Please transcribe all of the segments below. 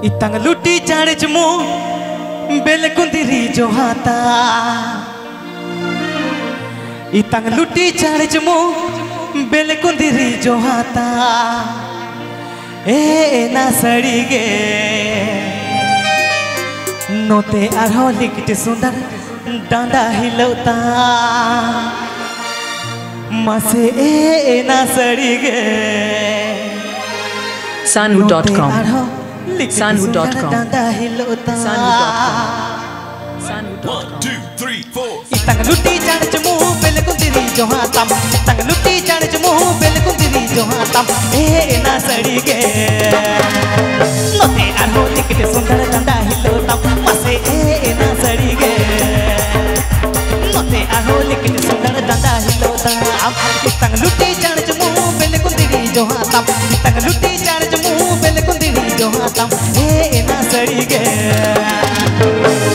इतंग लुटी चाड़े चमो बेल कुंदिरी जो हाता इतंग लुटी चाड़े चमो बेल कुंदिरी जो हाता ए ना सड़ी गे नोते आरो लिखते सुंदर डांडा हिलौता मसे ए ना सड़ी गे Sanu.com Sanu.com Sanu.com 1, 2, 3, 4 इतंग लुटी चाड़ चमू बेल कुंदिरी जो हातम इतंग लुटी चाड़ चमू बेल कुंदिरी जो हातम ए ना सड़ी गे नोते आरो लिखते सुंदर डांडा हिलौतम मसे ए ना सड़ी गे नोते आरो लिखते सुंदर डांडा हिलौतम इतंग लुटी चाड़ चमू बेल कुंदिरी जो हातम इतंग लुटी चाड़ चमू बेल कुंदिरी जो हातम ए ना सड़ी गे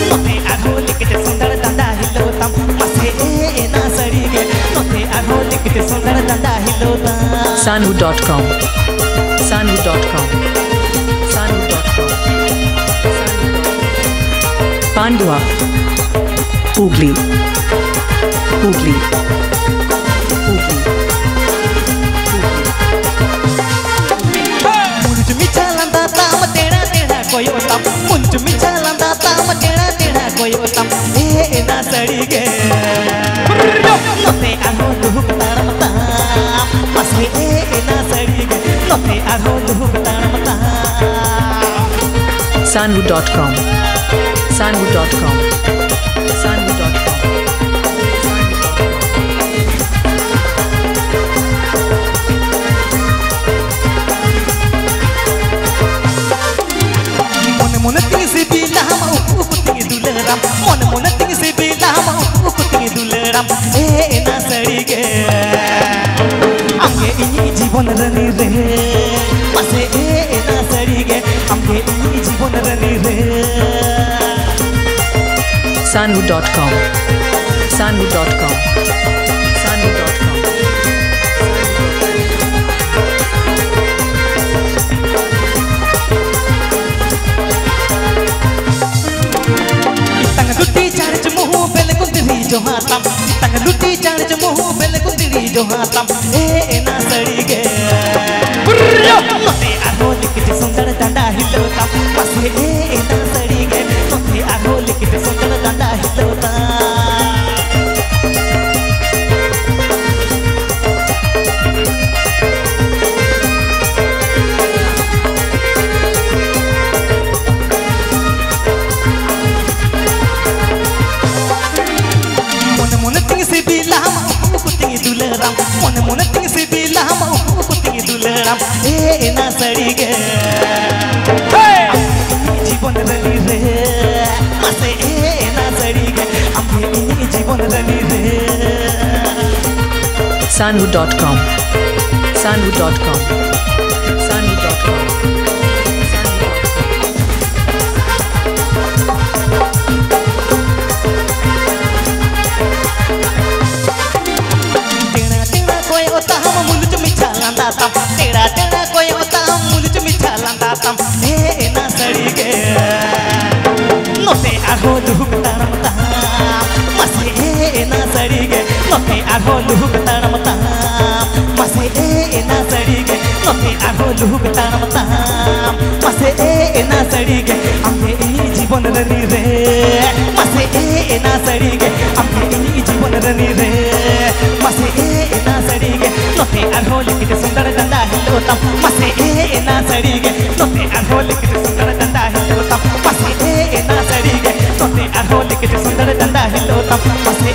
नोते आरो लिखते सुंदर डांडा हिलौतम मसे ए ना सड़ी गे नोते आरो लिखते सुंदर डांडा हिलौतम Sanu.com Sanu.com Sanu.com Pandua Hooghly Hooghly Hooghly मुंज मिठा लंदा ताम तेरा तेरा कोई ओतम मुंज मिठा लंदा ताम तेरा तेरा कोई ओतम ए ना सड़ी गे नोते आरो दुख तारम ताम मसे ए ना सड़ी गे नोते आरो दुख तारम ताम Sanu.com Sanu.com Sanu.com मन तिंग से बिला हम कुतिंग दुलराम मन तिंग से बिला हम कुतिंग दुलराम ए ना सड़ी गे आमगे इ जीवन रनी रे मसे ए ना सड़ी गे आमगे इ जीवन रनी रे Sanu.com Sanu.com Sanu.com तंग लुटी चाड़ चमू बेल कुंदिरी जो हातम तंग लुटी चाड़ चमू बेल कुंदिरी जो हातम ए ना सड़ी गे नोते आरो लिखते सुंदर डांडा हिलौतम मसे ए ना सड़ी गे नोते आरो लिखते सुंदर डांडा हिलौतम मन तिंग से बिला हम कुतिंग दुलराम मन तिंग से बिला हम कुतिंग दुलराम ए ना सड़ी गे जीवन रनी रे मसे ए ना सड़ी गे आमगे जीवन रनी रे Sanu.com Sanu.com Sanu.com तेरा तेरा कोई होता हम मुलच मिठा लांदा तम तेरा तेरा कोई होता हम मुलच मिठा लांदा तम ए ना सड़ी गे नोते आरो लुक तारम ताम मसे ए ना सड़ी गे नोते आरो लुक तारम ताम मसे ए ना सड़ी गे नोते आरो लुक तारम ताम मसे ए ना सड़ी गे आमगे इ जीवन रनी रे मसे ए ना सड़ी गे आमगे इ जीवन रनी रे मसे ए ना सड़ी गे नोते आरो लिखते सुंदर डांडा हिलौतम मसे ए ना सड़ी गे नोते आरो लिखते सुंदर डांडा हिलौतम मसे ए ना सड़ी गे नोते आरो लिखते सुंदर डांडा हिलौतम मसे